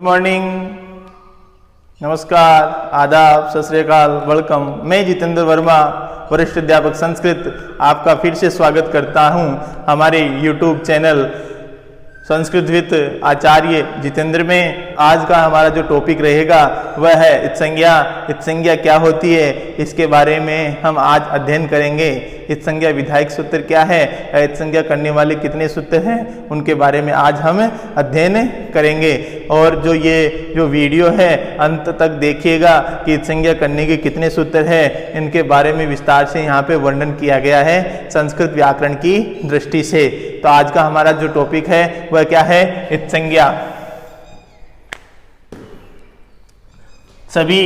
Good morning, नमस्कार, आदाब, सत श्री अकाल, वेलकम। मैं जितेंद्र वर्मा, वरिष्ठ अध्यापक संस्कृत, आपका फिर से स्वागत करता हूं हमारे YouTube चैनल संस्कृत विद आचार्य जितेंद्र में। आज का हमारा जो टॉपिक रहेगा वह है इत्संज्ञा। इत्संज्ञा क्या होती है, इसके बारे में हम आज अध्ययन करेंगे। इत्संज्ञा विधायक सूत्र क्या है, इत्संज्ञा करने वाले कितने सूत्र हैं, उनके बारे में आज हम अध्ययन करेंगे। और जो वीडियो है अंत तक देखिएगा कि इत्संज्ञा करने के कितने सूत्र हैं, इनके बारे में विस्तार से यहाँ पे वर्णन किया गया है संस्कृत व्याकरण की दृष्टि से। तो आज का हमारा जो टॉपिक है वह क्या है, इत्संज्ञा। सभी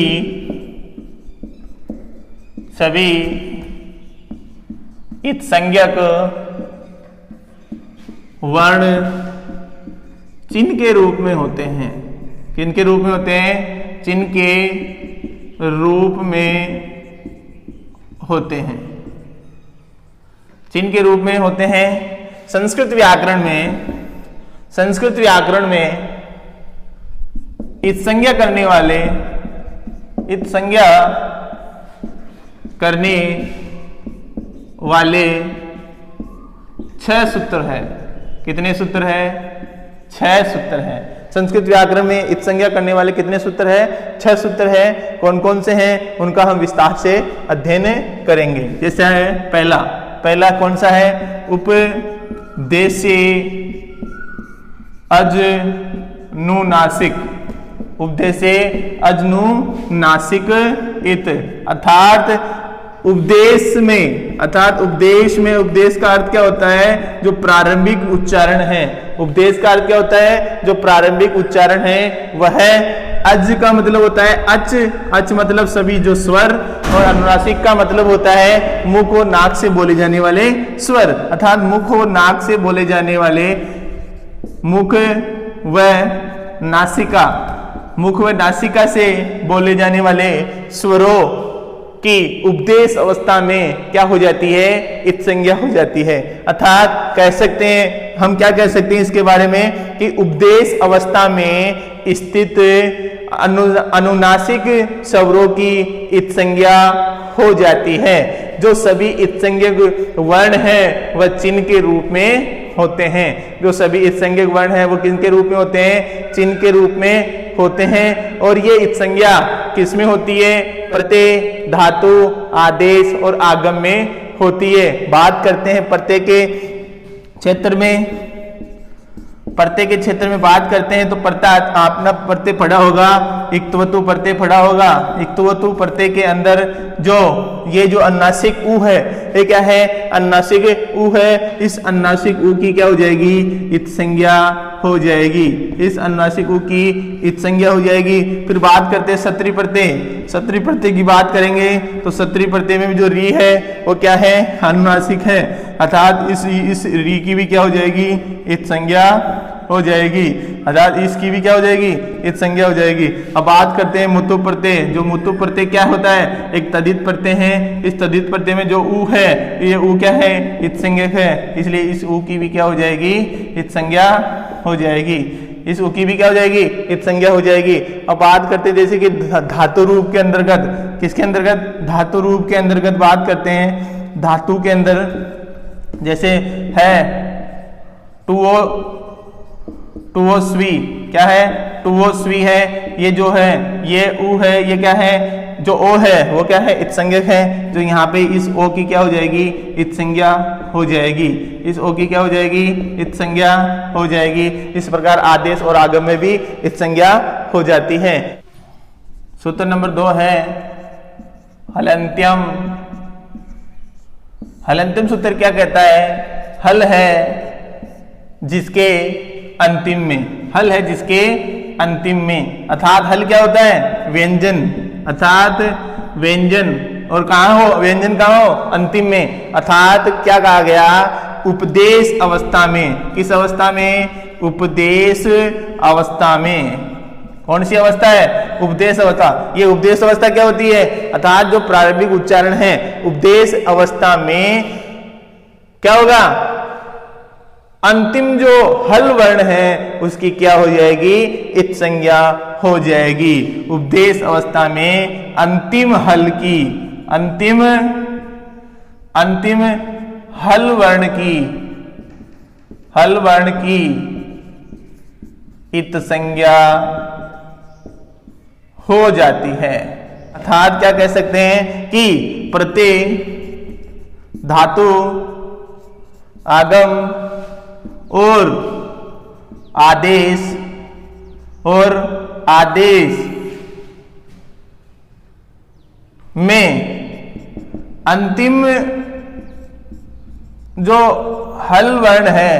इत्संज्ञक वर्ण चिन्ह के रूप में होते हैं। किनके रूप में होते हैं? चिन्ह के रूप में होते हैं। चिन्ह के रूप में होते हैं। संस्कृत व्याकरण में इत्संज्ञा करने वाले 6 सूत्र है। कितने सूत्र है? 6 सूत्र है। संस्कृत व्याकरण में इत्संज्ञा करने वाले कितने सूत्र है? 6 सूत्र है। कौन कौन से हैं उनका हम विस्तार से अध्ययन करेंगे। जैसे है पहला कौन सा है? उपदेशे अजनुनासिक। उपदेशे अजनुनासिक इत, अर्थात उपदेश में उपदेश का अर्थ क्या होता है? जो प्रारंभिक उच्चारण है। उपदेश का अर्थ क्या होता है? जो प्रारंभिक उच्चारण है वह है। अज का मतलब होता है अच मतलब सभी जो स्वर, और अनुनासिक का मतलब होता है मुख और नाक से बोले जाने वाले स्वर, अर्थात मुख और नाक से बोले जाने वाले मुख व नासिका से बोले जाने वाले स्वरों की उपदेश अवस्था में क्या हो जाती है? इत्संज्ञा हो जाती है। अर्थात कह सकते हैं, हम क्या कह सकते हैं इसके बारे में कि उपदेश अवस्था में स्थित अनुनासिक स्वरों की इत्संज्ञा हो जाती है। जो सभी इत्संज्ञक वर्ण हैं वह चिन्ह के रूप में होते हैं। जो सभी इत्संज्ञक वर्ण हैं वो किनके रूप में होते हैं? चिन्ह के रूप में होते हैं। और ये इत्संज्ञा किसमें होती है? प्रत्यय, धातु, आदेश और आगम में होती है। बात करते हैं प्रत्यय के क्षेत्र में बात करते हैं तो आपने प्रत्यय पढ़ा होगा, इक्तवतु प्रत्यय पढ़ा होगा। इक्तवतु प्रत्यय के अंदर ये जो अनुनासिक उ है, ये क्या है? अनुनासिक उ है। इस अनुनासिक उ की क्या हो जाएगी? इत्संज्ञा हो जाएगी। इस अनुनासिक उ की इत्संज्ञा हो जाएगी। फिर बात करते हैं सत्री प्रत्यय की बात करेंगे तो सत्री प्रत्यय में जो री है वो क्या है? अनुनासिक है। अर्थात इस री की भी क्या हो जाएगी? इत्संज्ञा हो जाएगी। अर्थात इसकी भी क्या हो जाएगी? इत्संज्ञा हो जाएगी। अब बात करते हैं मुतु प्रत्यय। जो मुतु प्रत्यय क्या होता है? एक तद्धित प्रत्यय है। इस तद्धित प्रत्यय में जो उ है, ये उ क्या है? इत्संज्ञक है। इसलिए इस उ की भी क्या हो जाएगी? इत्संज्ञा हो जाएगी। इस उ की भी क्या हो जाएगी? इत्संज्ञा हो जाएगी। अब बात करते हैं जैसे कि धातु रूप के अंतर्गत, किसके अंतर्गत? धातु रूप के अंतर्गत बात करते हैं। धातु के अंदर जैसे है टुओस्वी, क्या है? टुओस्वी है। ये जो है ये उ है, ये क्या है? जो ओ है वो क्या है? इत्संज्ञक है। जो यहाँ पे इस ओ की क्या हो जाएगी? इत्संज्ञा हो जाएगी। इस ओ की क्या हो जाएगी? इत्संज्ञा हो जाएगी। इस प्रकार आदेश और आगम में भी इत्संज्ञा हो जाती है। सूत्र नंबर 2 है हलन्त्यम। हलन्त्यम सूत्र क्या कहता है? हल है जिसके अंतिम में, अर्थात हल क्या होता है? व्यंजन, अर्थात व्यंजन। और कहाँ हो? व्यंजन कहाँ हो? अंतिम में। अर्थात क्या कहा गया? उपदेश अवस्था में। किस अवस्था में? उपदेश अवस्था में। कौन सी अवस्था है? उपदेश अवस्था। ये उपदेश अवस्था क्या होती है? अर्थात जो प्रारंभिक उच्चारण है उपदेश अवस्था में क्या होगा? अंतिम जो हल वर्ण है उसकी क्या हो जाएगी, इत संज्ञा हो जाएगी। उपदेश अवस्था में अंतिम हल की, अंतिम हल वर्ण की इत संज्ञा हो जाती है। अर्थात क्या कह सकते हैं कि प्रत्यय धातु आगम और आदेश में अंतिम जो हल वर्ण है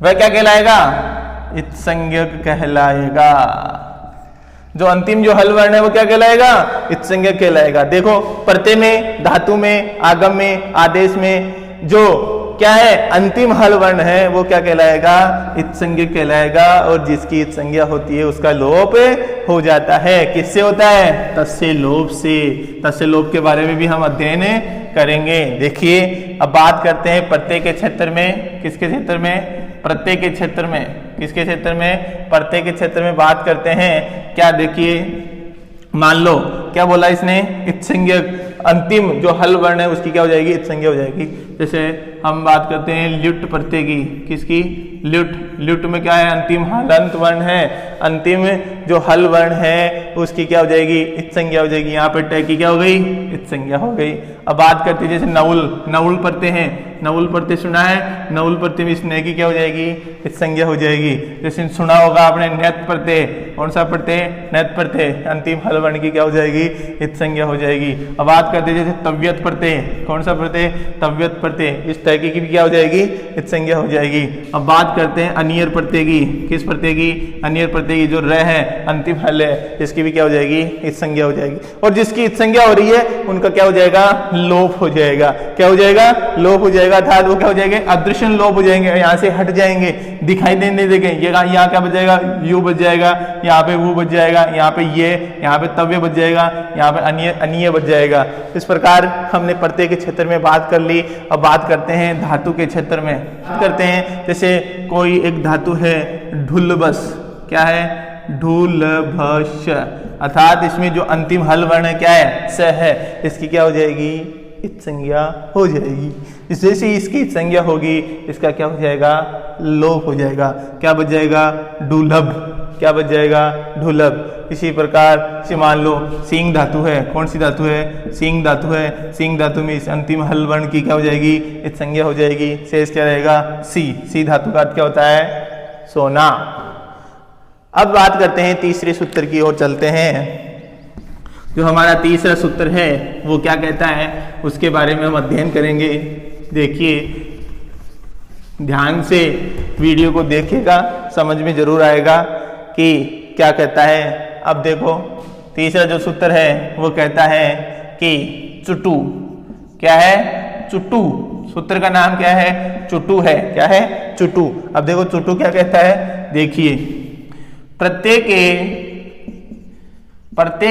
वह क्या कहलाएगा, इत संज्ञक कहलाएगा। जो अंतिम जो हल वर्ण है वो क्या कहलाएगा, इत संज्ञक कहलाएगा। देखो प्रत्यय में, धातु में, आगम में, आदेश में जो क्या है अंतिम हल वर्ण है वो क्या कहलाएगा, इत संज्ञक कहलाएगा। और जिसकी इत संज्ञा होती है उसका लोप हो जाता है। किससे होता है, तस्य लोप से। तस्य लोप के बारे में भी हम अध्ययन करेंगे। देखिए अब बात करते हैं प्रत्यय के क्षेत्र में। किसके क्षेत्र में, प्रत्यय के क्षेत्र में। किसके क्षेत्र में, प्रत्यय के क्षेत्र में बात करते हैं। क्या देखिए, मान लो क्या बोला इसने, इत संज्ञक अंतिम जो हल वर्ण है उसकी क्या हो जाएगी, इत संज्ञा हो जाएगी। जैसे हम बात करते हैं ल्युट प्रत्यय की। किसकी, ल्युट में क्या है, अंतिम हलंत वर्ण है। अंतिम जो हल वर्ण है उसकी क्या हो जाएगी, इत संज्ञा हो जाएगी। यहाँ पे ट की क्या हो गई, इत संज्ञा हो गई। अब बात करते हैं जैसे नवुल प्रत्यय है। नवुल प्रत्यय सुना है, नवुल प्रत्यय में इस न की क्या हो जाएगी, इत संज्ञा हो जाएगी। जैसे सुना होगा आपने नैत प्रत्यय। कौन सा प्रत्यय, नैत प्रत्यय। अंतिम हल वर्ण की क्या हो जाएगी, इत संज्ञा हो जाएगी। अब बात करते हैं जैसे तव्यत प्रत्यय। कौन सा प्रत्यय, तव्यत प्रत्यय। इस तय की भी क्या हो जाएगी, इत संज्ञा हो जाएगी। अब बात करते हैं अनियर प्रत्यय की। किस प्रत्यय की, अनियर प्रत्यय की। जो र है अंतिम हल है इसकी भी क्या हो जाएगी, इत संज्ञा हो जाएगी। और जिसकी इत संज्ञा हो रही है उनका क्या हो जाएगा, लोप हो जाएगा। क्या हो जाएगा, लोप हो जाएगा। अर्थात वो क्या हो जाएंगे, अदृश्य लोप हो जाएंगे, यहाँ से हट जाएंगे, दिखाई देने देंगे। ये यहाँ क्या बच जाएगा, यू बच जाएगा, यहाँ पे वो बच जाएगा, यहाँ पे ये, यहाँ पे तव्य बच जाएगा, यहाँ पे अनीय बच जाएगा। इस प्रकार हमने प्रत्यय के क्षेत्र में बात कर ली। अब बात करते हैं धातु के क्षेत्र में। बात करते हैं जैसे कोई एक धातु है ढुलबस। क्या है, ढुलभश। अर्थात इसमें जो अंतिम हल वर्ण है क्या है, स है। इसकी क्या हो जाएगी, इत संज्ञा हो जाएगी। जैसे इसकी इत संज्ञा होगी इसका क्या हो जाएगा, लोप हो जाएगा। क्या बच जाएगा, ढुलभ। क्या बच जाएगा, ढुलभ। इसी प्रकार से मान लो सींग धातु है। कौन सी धातु है, सींग धातु है। सींग धातु में इस अंतिम हल वर्ण की क्या हो जाएगी, इत संज्ञा हो जाएगी। शेष क्या रहेगा, सी धातु का अर्थ क्या होता है, सोना। अब बात करते हैं तीसरे सूत्र की ओर चलते हैं। जो हमारा तीसरा सूत्र है वो क्या कहता है उसके बारे में हम अध्ययन करेंगे। देखिए ध्यान से वीडियो को देखिएगा, समझ में जरूर आएगा कि क्या कहता है। अब देखो तीसरा जो सूत्र है वो कहता है कि चुटू। क्या है, चुटू। सूत्र का नाम क्या है, चुटू है। क्या है, चुटू। अब देखो चुटू क्या कहता है, देखिए प्रत्यय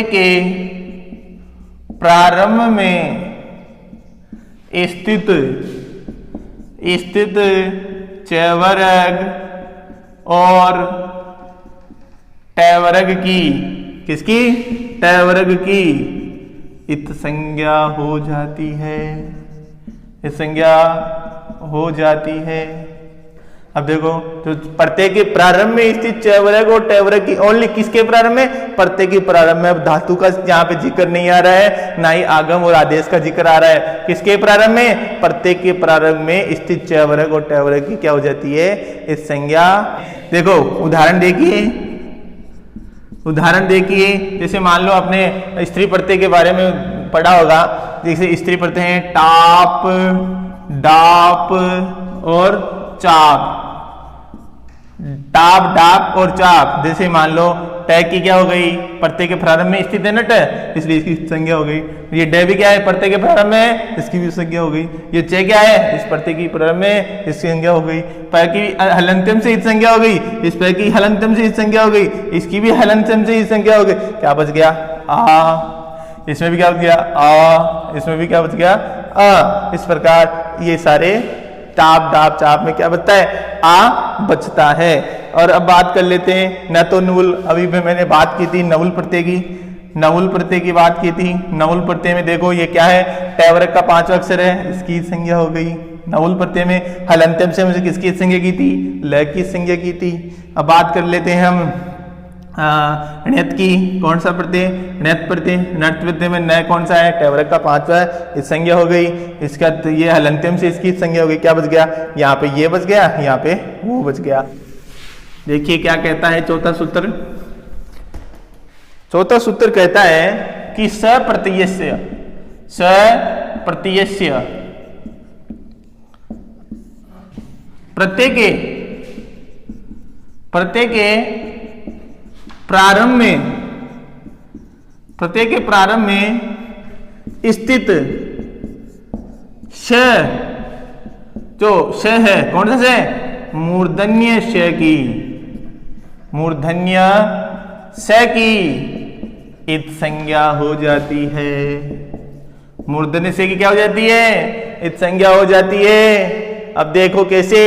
के प्रारंभ में स्थित चवर्ग और टवर्ग की, किसकी, टवर्ग की इत संज्ञा हो जाती है। इत संज्ञा हो जाती है। अब देखो तो प्रत्यय के प्रारंभ में स्थित चवर्ग और टवर्ग की, ओनली किसके प्रारंभ में, प्रत्यय के प्रारंभ में। अब धातु का यहाँ पे जिक्र नहीं आ रहा है, ना ही आगम और आदेश का जिक्र आ रहा है। किसके प्रारंभ में, प्रत्यय के प्रारंभ में स्थित चवर्ग और टवर्ग की क्या हो जाती है, इस संज्ञा। देखो उदाहरण देखिए जैसे मान लो आपने स्त्री प्रत्यय के बारे में पढ़ा होगा। जैसे स्त्री प्रत्यय है टाप, डाप और चाप। टाप, डाप और चाप। जैसे मान लो ट की क्या हो गई, प्रत्यय के प्रारंभ में स्थित है न ट, इसलिए इसकी संज्ञा हो गई। ये ड भी क्या है, प्रत्यय के प्रारंभ में, इसकी भी संज्ञा हो गई। ये च क्या है, इस प्रत्यय की प्रारंभ में, इसकी संज्ञा हो गई। प की हलंतम से संज्ञा हो गई, इस प की हलंतम से संज्ञा हो गई, इसकी भी हलंतम से संज्ञा हो गई। क्या बच गया, आ। इसमें भी क्या बच गया, आ। इसमें भी क्या बच गया, अ। इस प्रकार ये सारे टाप डाप चाप में क्या बचता है, आ बचता है। और अब बात कर लेते हैं न तो नूल, अभी भी मैंने बात की थी नवुल प्रत्यय की, नवुल प्रत्यय की बात की थी। नवुल प्रत्यय में देखो ये क्या है, टैवर्ग का 5वां अक्षर है, इसकी संज्ञा हो गई। नवुल प्रत्यय में हलंत्यम से मुझे किसकी संज्ञा की थी, ल की संज्ञा की थी। अब बात कर लेते हैं हम ण्यत की, कौन सा प्रत्यय, ण्यत प्रत्यय। ण्यत प्रत्यय में न कौन सा है, टैवर्ग का 5वां है, इस संज्ञा हो गई। इसका ये हलंत्यम से इसकी संज्ञा हो गई, क्या बच गया, यहाँ पे ये बच गया, यहाँ पे वो बच गया। देखिए क्या कहता है चौथा सूत्र। चौथा सूत्र कहता है कि सप्रत्ययस्य, सप्रत्ययस्य प्रत्यय के प्रारंभ में, प्रत्यय के प्रारंभ में स्थित श, जो श है कौन सा श, मूर्धन्य श की, मूर्धन्य स की इत संज्ञा हो जाती है। मूर्धन्य स की क्या हो जाती है, इत संज्ञा हो जाती है। अब देखो कैसे,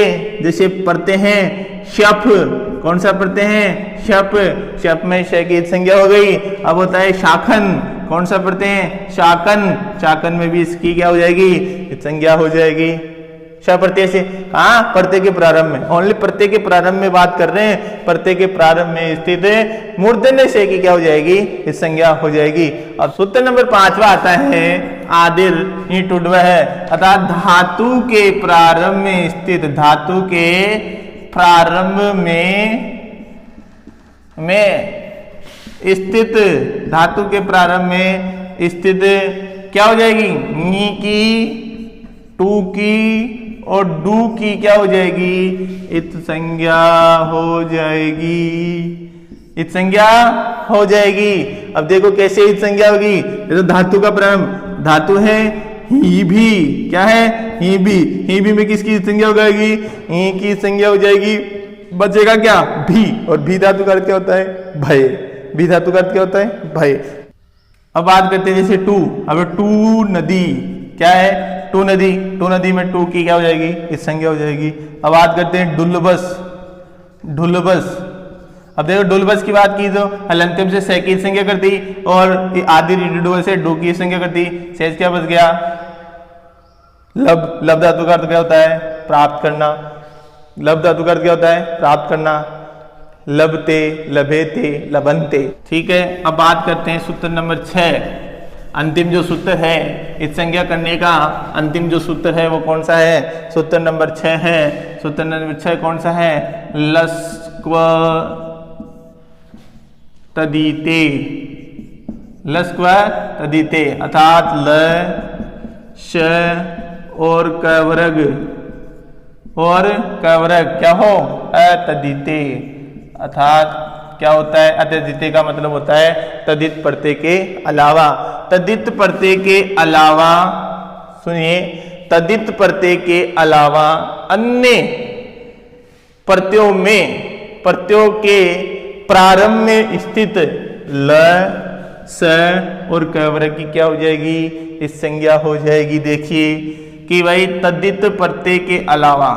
जैसे पढ़ते हैं शप, कौन सा पढ़ते हैं, शप, शप में श की संज्ञा हो गई। अब होता है शाखन, कौन सा पढ़ते हैं, शाकन, शाकन में भी इसकी क्या हो जाएगी, संज्ञा हो जाएगी। श प्रत्यय से, हाँ प्रत्यय के प्रारंभ में, ओनली प्रत्यय के प्रारंभ में बात कर रहे हैं, प्रत्यय के प्रारंभ में स्थित मूर्धन्य श की क्या हो जाएगी, इस संज्ञा हो जाएगी। अब सूत्र नंबर 5वां आता है आदिर ईटुड्व है, अर्थात धातु के प्रारंभ में स्थित, धातु के प्रारंभ में स्थित, धातु के प्रारंभ में स्थित क्या हो जाएगी, नी की, टू की और डू की क्या हो जाएगी, इत संज्ञा हो जाएगी, इत संज्ञा हो जाएगी। अब देखो कैसे इत संज्ञा होगी, ये तो धातु का प्रारंभ, धातु है ही भी, क्या है, ही भी में किसकी संज्ञा हो जाएगी, ही की संज्ञा हो जाएगी। बचेगा क्या, भी, और भी धातु का अर्थ क्या होता है, भय, भी धातु का अर्थ क्या होता है, भय। अब बात करते हैं जैसे टू, अब टू नदी क्या है, टू नदी, टू नदी में टू की क्या हो जाएगी, इस संज्ञा हो जाएगी। अब बात करते हैं डुल्बस, ढुलबस। अब देखो डुल्बस की बात की तो हलंत्यम से स की संज्ञा कर दी और आदि डुल्बस से डू की संज्ञा कर दी, शेष क्या बच गया, लब, लब धातु का अर्थ क्या होता है, प्राप्त करना, लब धातु का अर्थ क्या होता है, प्राप्त करना, लभते, लभेते, लभन्ते। ठीक है, अब बात करते हैं सूत्र नंबर 6। अंतिम जो सूत्र है इस संज्ञा करने का, अंतिम जो सूत्र है वो कौन सा है, सूत्र नंबर 6 है। सूत्र नंबर 6 कौन सा है, लस्क्व तदीते, लस्क्व तदीते, अर्थात ल, श और कवर्ग, और कवर्ग क्या हो, अतदीते, अर्थात क्या होता है, अतदीते का मतलब होता है तदित प्रत्यय के अलावा, तदित प्रत्यय के अलावा, सुनिए, तदित प्रत्यय के अलावा अन्य प्रत्ययों में, प्रत्ययों के प्रारंभ में स्थित ल, स और कवर्ग की क्या हो जाएगी, इस संज्ञा हो जाएगी। देखिए कि भाई तदित प्रत्यय के अलावा,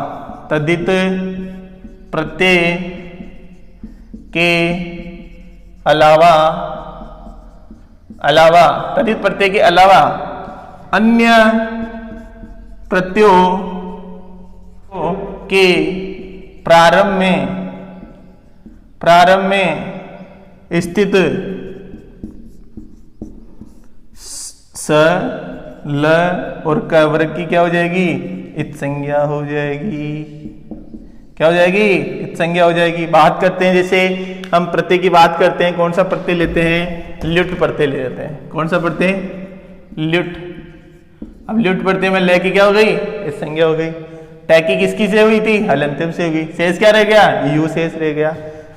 तदित प्रत्यय के अलावा, तदित प्रत्यय के अलावा अन्य प्रत्ययों के प्रारंभ में स्थित स, ल और क वर्ग की क्या हो जाएगी, इत संज्ञा हो जाएगी। क्या हो जाएगी, इत संज्ञा हो जाएगी। बात करते हैं जैसे हम प्रत्यय की बात करते हैं, कौन सा प्रत्यय लेते हैं, ल्युट प्रत्यय ले लेते हैं। कौन सा प्रत्यय, ल्युट। अब ल्युट प्रत्यय में ल की क्या हो गई, इस संज्ञा हो गई। टैकी किसकी से हुई थी, हलंत्यम से होगी, शेष क्या रह गया, यू शेष रह गया।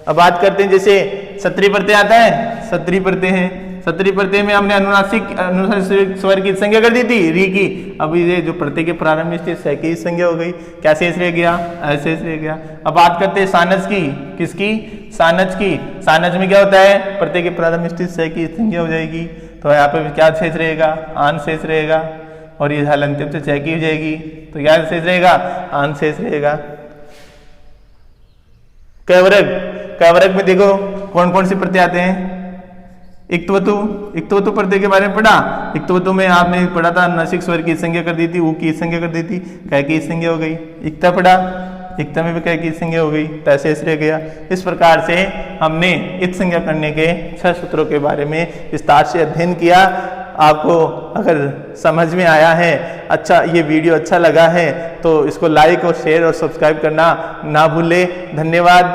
अब बात करते हैं जैसे सत्री प्रत्यय आता है, सत्री प्रत्यय है, सत्री प्रत्यय में हमने अनुनासिक स्वर की संज्ञा कर दी थी, री की। अब ये जो प्रत्यय के प्रारंभ में स्थित स की संज्ञा हो गई, क्या शेष रह गया, अशेष रह गया। अब बात करते हैं सानज की, किसकी, सानज की। सानज में क्या होता है, प्रत्यय के प्रारंभ में स्थित स की संज्ञा हो जाएगी, तो यहाँ पे क्या शेष रहेगा, आन शेष रहेगा। और ये हलंत्यम से च की हो जाएगी, तो क्या शेष रहेगा, आन शेष रहेगा। कवर्ग में देखो कौन कौन से प्रत्यय आते हैं, इक्तवतु प्रत्यय के बारे में पढ़ा। इक्तवतु में आपने पढ़ा था अनुनासिक स्वर की संज्ञा कर दी थी, ऊ की संज्ञा कर दी थी, कै की संज्ञा हो गई। इक्ता पढ़ा, इक्ता में भी कै की संज्ञा हो गई, तैशेष रह गया। इस प्रकार से हमने इत संज्ञा करने के 6 सूत्रों के बारे में विस्तार से अध्ययन किया। आपको अगर समझ में आया है, अच्छा ये वीडियो अच्छा लगा है तो इसको लाइक और शेयर और सब्सक्राइब करना ना भूले। धन्यवाद।